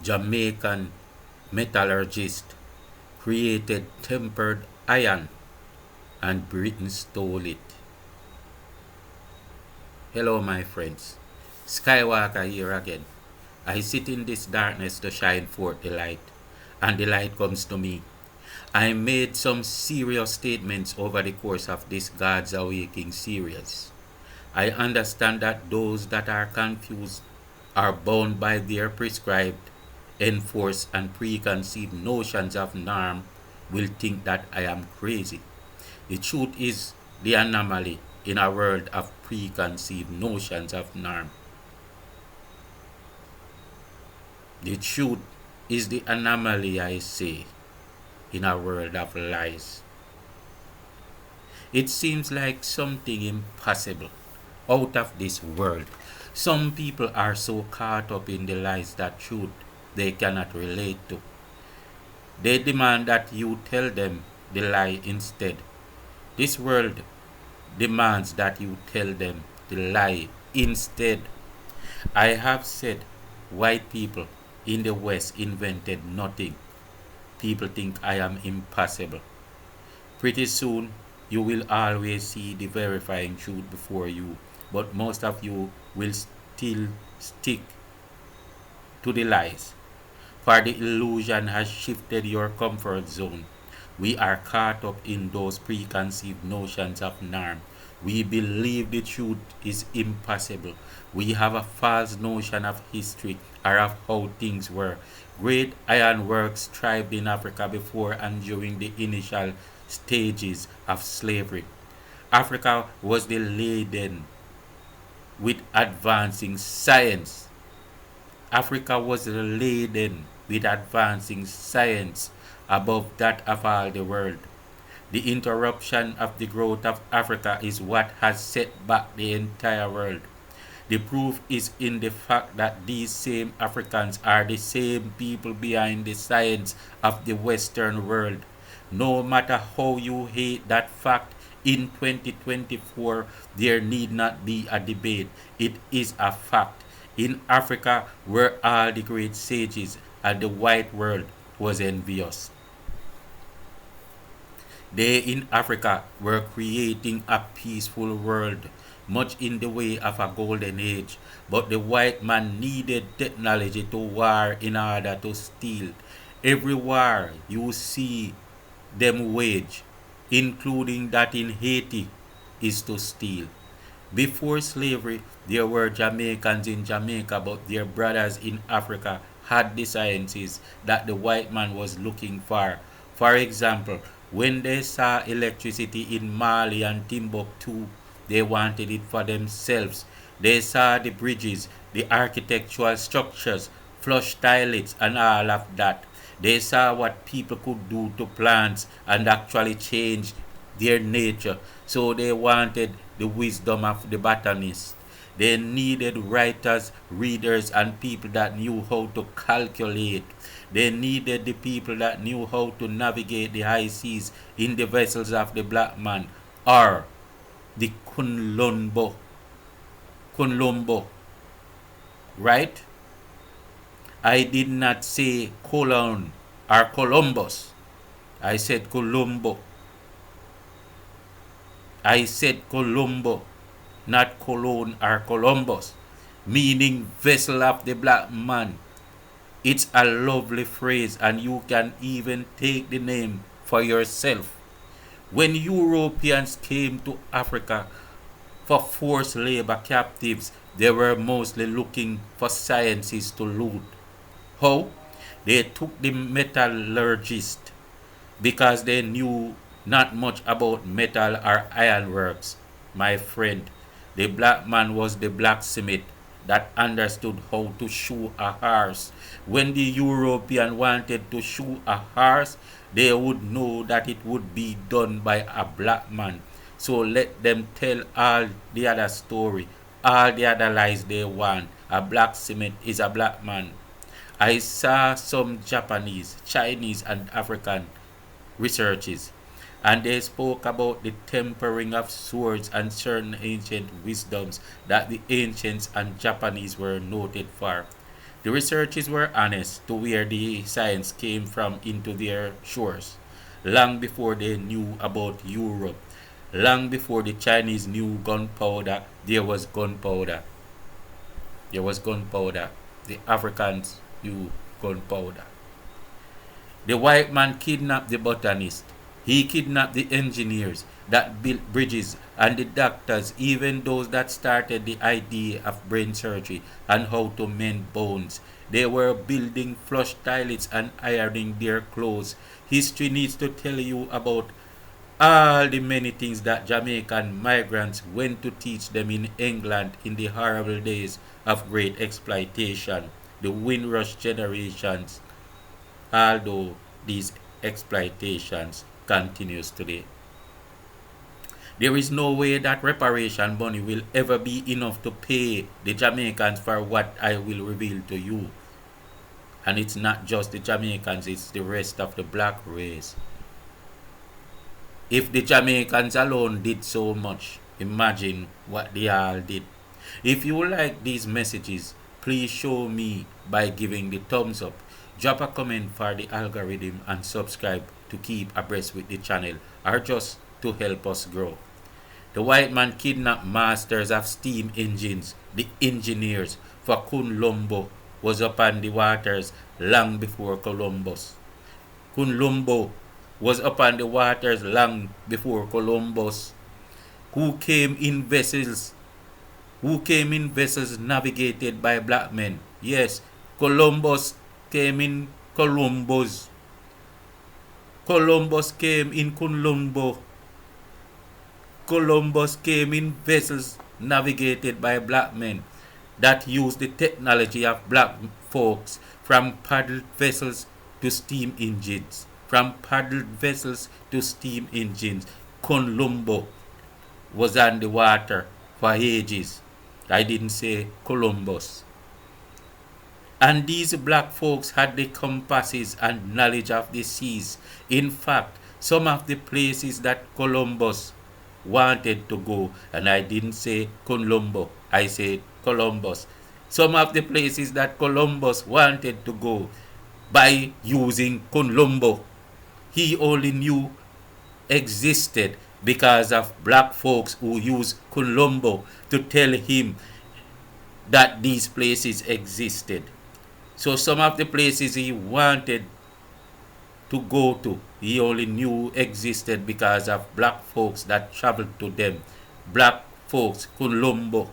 Jamaican metallurgist created tempered iron and Britain stole it. Hello, my friends. Skywalker here again. I sit in this darkness to shine forth the light, and the light comes to me. I made some serious statements over the course of this God's Awakening series. I understand that those that are confused are bound by their prescribed, enforced, and preconceived notions of norm will think that I am crazy. The truth is the anomaly in a world of preconceived notions of norm. The truth is the anomaly, I say, in a world of lies. It seems like something impossible, out of this world. Some people are so caught up in the lies that truth they cannot relate to. They demand that you tell them the lie instead. This world demands that you tell them the lie instead. I have said white people in the West invented nothing. People think I am impossible. Pretty soon, you will always see the verifying truth before you, but most of you will still stick to the lies. For the illusion has shifted your comfort zone. We are caught up in those preconceived notions of norm. We believe the truth is impossible. We have a false notion of history or of how things were. Great ironworks thrived in Africa before and during the initial stages of slavery. Africa was the laden with advancing science. Africa was laden with advancing science above that of all the world. The interruption of the growth of Africa is what has set back the entire world. The proof is in the fact that these same Africans are the same people behind the science of the Western world. No matter how you hate that fact, in 2024, there need not be a debate. It is a fact. In Africa, were all the great sages, and the white world was envious. They in Africa were creating a peaceful world, much in the way of a golden age. But the white man needed technology to war in order to steal. Every war you see them wage, including that in Haiti, is to steal. Before slavery, there were Jamaicans in Jamaica, but their brothers in Africa had the sciences that the white man was looking for. For example, when they saw electricity in Mali and Timbuktu, they wanted it for themselves. They saw the bridges, the architectural structures, flush toilets, and all of that. They saw what people could do to plants and actually change their nature. So they wanted the wisdom of the botanist. They needed writers, readers, and people that knew how to calculate. They needed the people that knew how to navigate the high seas in the vessels of the black man, or the Kunlumbo. Kunlumbo. Right? I did not say Colon or Columbus. I said Columbo. I said Columbo, not Cologne or Columbus, meaning vessel of the black man. It's a lovely phrase, and you can even take the name for yourself. When Europeans came to Africa for forced labor captives, they were mostly looking for sciences to loot. How? They took the metallurgists because they knew not much about metal or ironworks. My friend, the black man was the blacksmith that understood how to shoe a horse. When the European wanted to shoe a horse, they would know that it would be done by a black man. So let them tell all the other story, all the other lies they want. A blacksmith is a black man. I saw some Japanese, Chinese, and African researches, and they spoke about the tempering of swords and certain ancient wisdoms that the ancients and Japanese were noted for. The researchers were honest to where the science came from into their shores, long before they knew about Europe, long before the Chinese knew gunpowder, there was gunpowder. There was gunpowder. The Africans knew gunpowder. The white man kidnapped the botanist. He kidnapped the engineers that built bridges and the doctors, even those that started the idea of brain surgery and how to mend bones. They were building flush toilets and ironing their clothes. History needs to tell you about all the many things that Jamaican migrants went to teach them in England in the horrible days of great exploitation, the Windrush generations, although these exploitations continues today. There is no way that reparation money will ever be enough to pay the Jamaicans for what I will reveal to you. And it's not just the Jamaicans, it's the rest of the black race. If the Jamaicans alone did so much, imagine what they all did. If you like these messages, please show me by giving the thumbs up. Drop a comment for the algorithm and subscribe to keep abreast with the channel or just to help us grow. The white man kidnapped masters of steam engines, the engineers, for Kunlumbo was upon the waters long before Columbus. Kunlumbo was upon the waters long before Columbus. Who came in vessels? Who came in vessels navigated by black men? Yes, Columbus came in Columbus. Columbus came in Kunlumbo. Columbus came in vessels navigated by black men that used the technology of black folks, from paddled vessels to steam engines. From paddled vessels to steam engines. Columbo was on the water for ages. I didn't say Columbus. And these black folks had the compasses and knowledge of the seas. In fact, some of the places that Columbus wanted to go, and I didn't say Colombo, I said Columbus. Some of the places that Columbus wanted to go by using Colombo, he only knew existed because of black folks who used Colombo to tell him that these places existed. So some of the places he wanted to go to, he only knew existed because of black folks that traveled to them. Black folks, Colombo.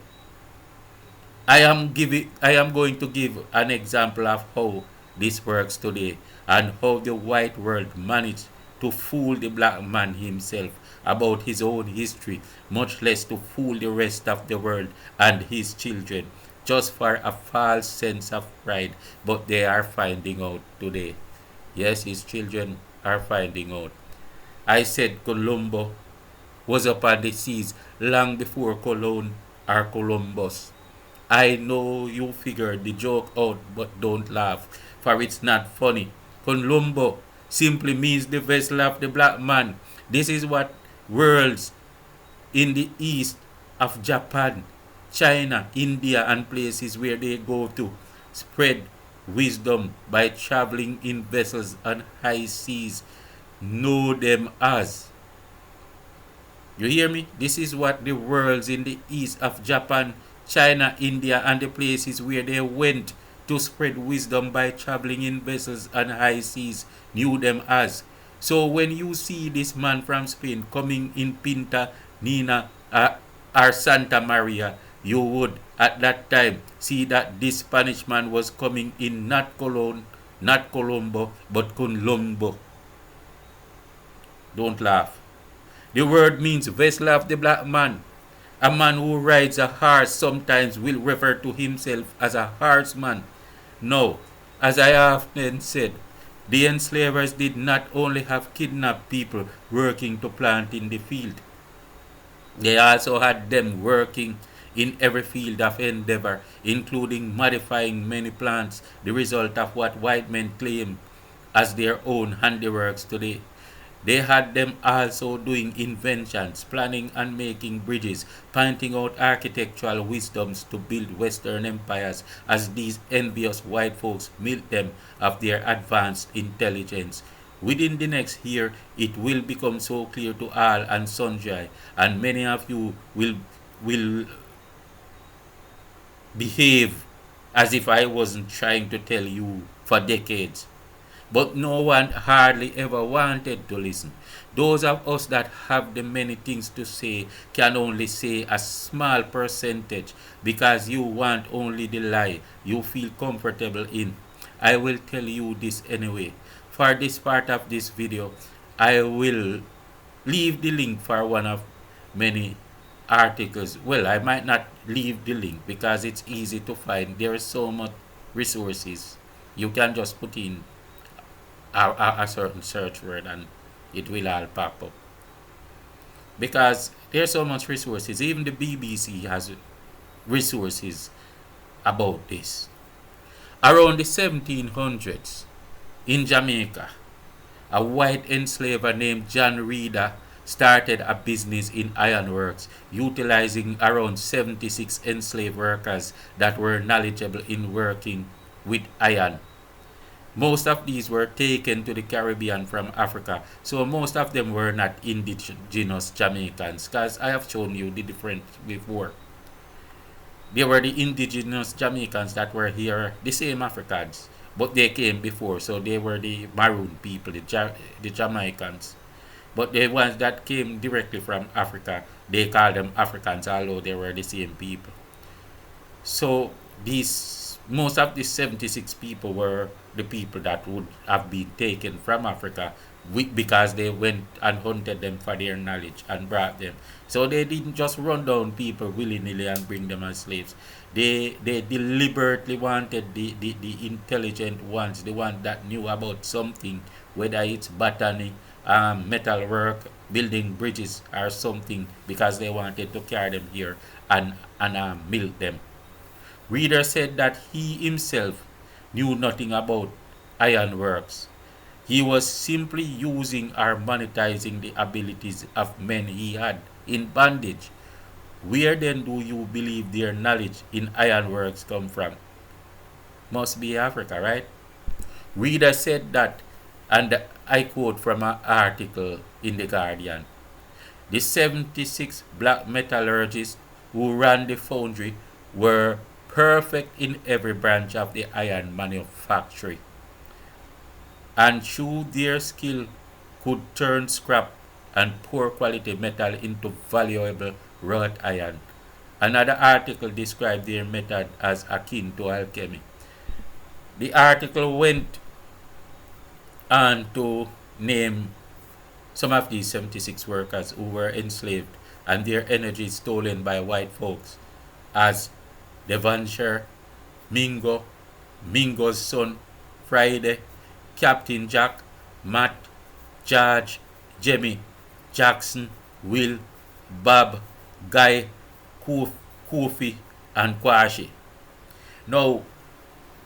I am going to give an example of how this works today and how the white world managed to fool the black man himself about his own history, much less to fool the rest of the world and his children, just for a false sense of pride. But they are finding out today. Yes, his children are finding out. I said Colombo was upon the seas long before Cologne or Columbus. I know you figured the joke out, but don't laugh, for it's not funny. Colombo simply means the vessel of the black man. This is what worlds in the east of Japan, China, India, and places where they go to spread wisdom by traveling in vessels on high seas know them as. You hear me? This is what the worlds in the east of Japan, China, India, and the places where they went to spread wisdom by traveling in vessels on high seas knew them as. So when you see this man from Spain coming in Pinta, Nina, or Santa Maria, you would at that time see that this Spanish man was coming in not Cologne, not Colombo, but Colombo. Don't laugh. The word means vessel of the black man. A man who rides a horse sometimes will refer to himself as a horseman. No, as I often said, the enslavers did not only have kidnapped people working to plant in the field. They also had them working in every field of endeavor, including modifying many plants, the result of what white men claim as their own handiworks today. They had them also doing inventions, planning and making bridges, pointing out architectural wisdoms to build Western empires as these envious white folks milked them of their advanced intelligence. Within the next year, it will become so clear to all and sundry, and many of you will behave as if I wasn't trying to tell you for decades. But no one hardly ever wanted to listen. Those of us that have the many things to say can only say a small percentage because you want only the lie you feel comfortable in. I will tell you this anyway. For this part of this video, I will leave the link for one of many articles. Well, I might not leave the link because it's easy to find. There is so much resources. You can just put in a certain search word and it will all pop up. Because there's so much resources. Even the BBC has resources about this. Around the 1700s in Jamaica, a white enslaver named John Reeder started a business in ironworks, utilizing around 76 enslaved workers that were knowledgeable in working with iron. Most of these were taken to the Caribbean from Africa, so most of them were not indigenous Jamaicans, because I have shown you the difference before. They were the indigenous Jamaicans that were here, the same Africans, but they came before, so they were the maroon people, the Jamaicans. But the ones that came directly from Africa, they called them Africans, although they were the same people. So most of these 76 people were the people that would have been taken from Africa because they went and hunted them for their knowledge and brought them. So they didn't just run down people willy-nilly and bring them as slaves. They deliberately wanted the intelligent ones, the ones that knew about something, whether it's botany, metal work, building bridges or something, because they wanted to carry them here and milk them. Reeder said that he himself knew nothing about ironworks. He was simply using or monetizing the abilities of men he had in bondage. Where then do you believe their knowledge in ironworks come from? Must be Africa, right? Reeder said that, and I quote from an article in The Guardian, the 76 black metallurgists who ran the foundry were perfect in every branch of the iron manufactory, and through their skill could turn scrap and poor quality metal into valuable wrought iron. Another article described their method as akin to alchemy. The article went on to name some of these 76 workers who were enslaved and their energy stolen by white folks as Devonshire, Mingo, Mingo's son, Friday, Captain Jack, Matt, George, Jimmy, Jackson, Will, Bob, Guy, Kofi, and Kwashi. Now,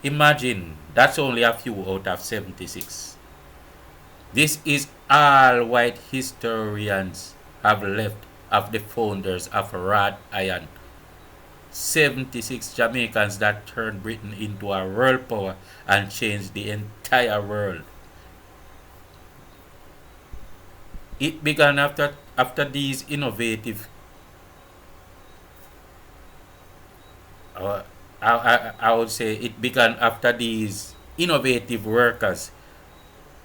imagine that's only a few out of 76. This is all white historians have left of the founders of wrought iron. 76 Jamaicans that turned Britain into a world power and changed the entire world. It began after these innovative I would say it began after these innovative workers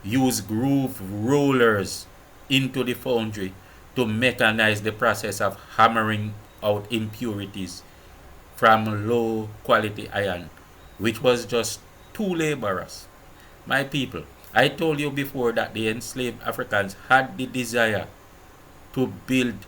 used groove rollers into the foundry to mechanize the process of hammering out impurities from low quality iron, which was just two laborers. My people, I told you before that the enslaved Africans had the desire to build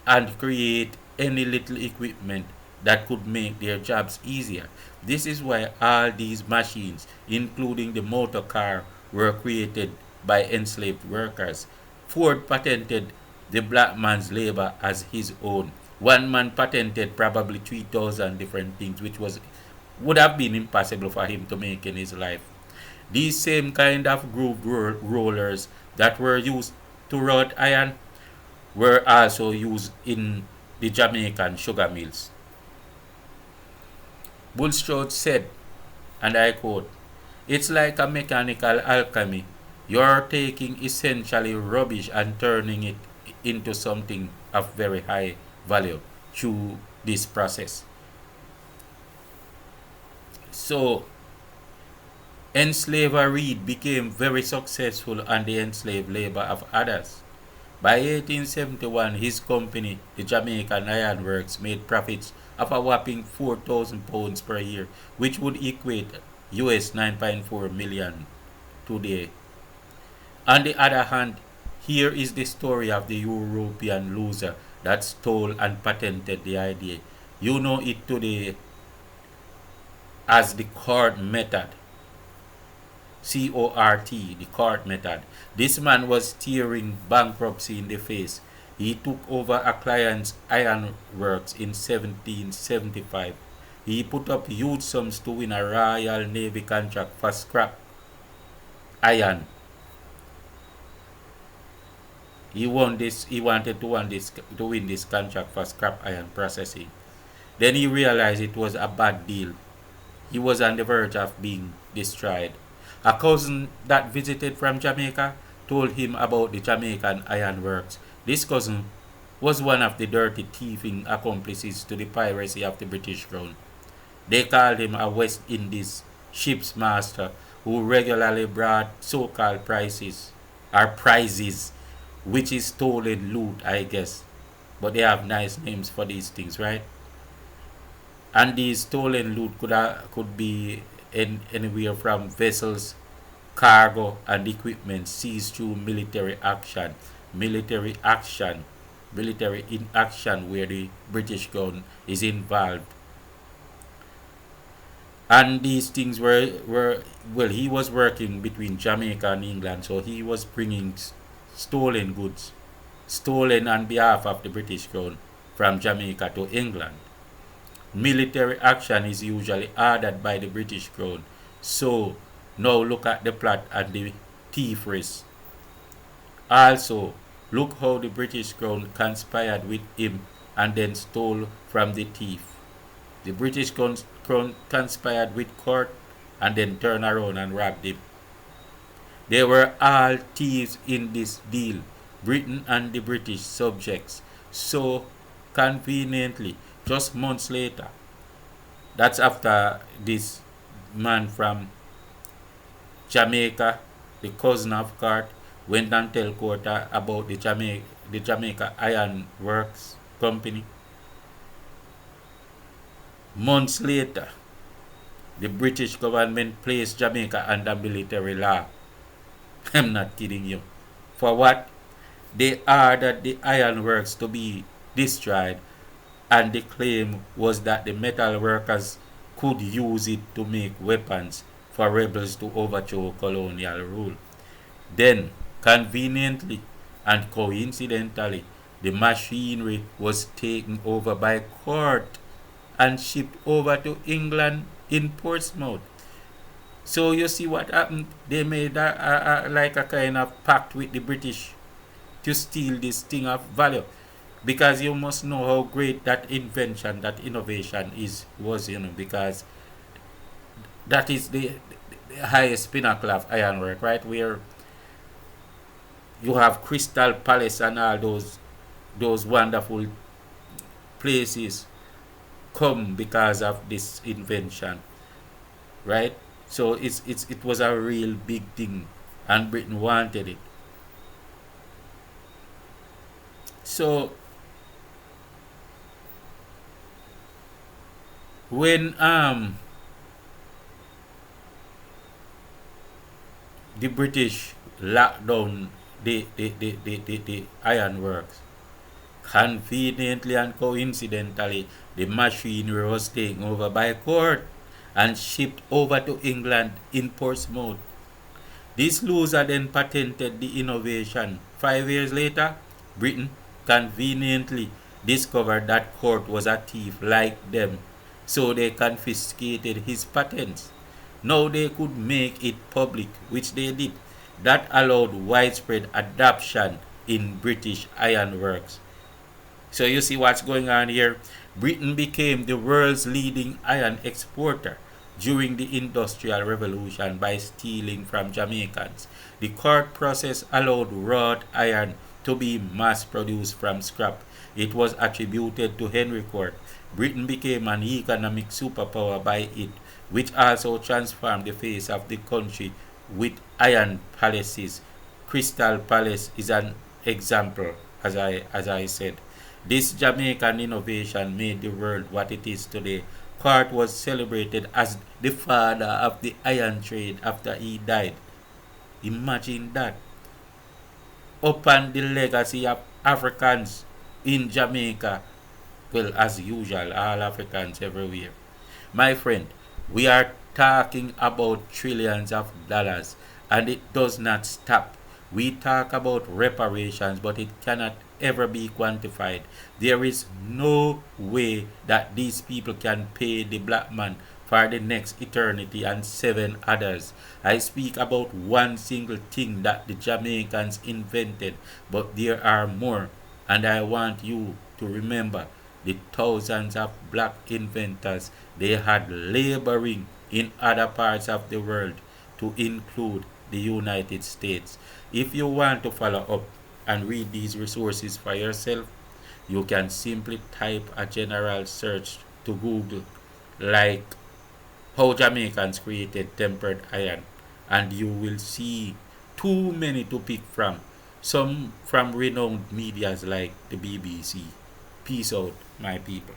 and create any little equipment that could make their jobs easier. This is why all these machines, including the motor car, were created by enslaved workers. Ford patented the black man's labor as his own. One man patented probably 3,000 different things, which would have been impossible for him to make in his life. These same kind of groove rollers that were used to rot iron were also used in the Jamaican sugar mills. Bulstrode said, and I quote, "It's like a mechanical alchemy. You're taking essentially rubbish and turning it into something of very high value through this process." So, enslavery became very successful on the enslaved labor of others. By 1871, his company, the Jamaican Iron Works, made profits of a whopping £4,000 per year, which would equate US 9.4 million today. On the other hand, here is the story of the European loser that stole and patented the idea. You know it today as the court method. CORT, the court method. This man was staring bankruptcy in the face. He took over a client's iron works in 1775. He put up huge sums to win a Royal Navy contract for scrap iron. He wanted to win this contract for scrap iron processing. Then he realized it was a bad deal. He was on the verge of being destroyed. A cousin that visited from Jamaica told him about the Jamaican Iron Works. This cousin was one of the dirty thieving accomplices to the piracy of the British Crown. They called him a West Indies ship's master who regularly brought so-called prizes, which is stolen loot, I guess. But they have nice names for these things, right? And these stolen loot could be anywhere from vessels, cargo, and equipment seized through military in action where the British Crown is involved. And these things were well, he was working between Jamaica and England, so he was bringing stolen goods, stolen on behalf of the British Crown from Jamaica to England. Military action is usually ordered by the British Crown. So now look at the plot and the thieveries. Also, look how the British Crown conspired with him and then stole from the thief. The British Crown conspired with Court and then turned around and robbed him. They were all thieves in this deal, Britain and the British subjects. So conveniently, just months later, that's after this man from Jamaica, the cousin of Court, went and tell Court about the Jamaica Iron Works Company. Months later, the British government placed Jamaica under military law. I'm not kidding you. For what? They ordered the ironworks to be destroyed, and the claim was that the metal workers could use it to make weapons for rebels to overthrow colonial rule. Then, conveniently and coincidentally, the machinery was taken over by Court and shipped over to England in Portsmouth. So you see what happened? They made like a kind of pact with the British to steal this thing of value. Because you must know how great that invention, that innovation was, because that is the highest pinnacle of ironwork, right? Where you have Crystal Palace and all those wonderful places come because of this invention, right? So it was a real big thing, and Britain wanted it. So when the British locked down the ironworks, conveniently and coincidentally, the machinery was taken over by Court and shipped over to England in Portsmouth. This loser then patented the innovation. 5 years later, Britain conveniently discovered that Court was a thief like them, so they confiscated his patents. Now they could make it public, which they did. That allowed widespread adoption in British ironworks. So you see what's going on here? Britain became the world's leading iron exporter during the Industrial Revolution by stealing from Jamaicans. The court process allowed wrought iron to be mass produced from scrap. It was attributed to Henry Court. Britain became an economic superpower by it, which also transformed the face of the country with iron palaces. Crystal Palace is an example, as I said. This Jamaican innovation made the world what it is today. Cart was celebrated as the father of the iron trade after he died. Imagine that. Upon the legacy of Africans in Jamaica, well, as usual, all Africans everywhere. My friend, we are talking about trillions of dollars and it does not stop. We talk about reparations, but it cannot ever be quantified. There is no way that these people can pay the black man for the next eternity and seven others. I speak about one single thing that the Jamaicans invented, but there are more, and I want you to remember the thousands of black inventors they had laboring in other parts of the world, to include the United States. If you want to follow up and read these resources for yourself, you can simply type a general search to Google, like how Jamaicans created tempered iron, and you will see too many to pick from. Some from renowned medias like the BBC. Peace out, my people.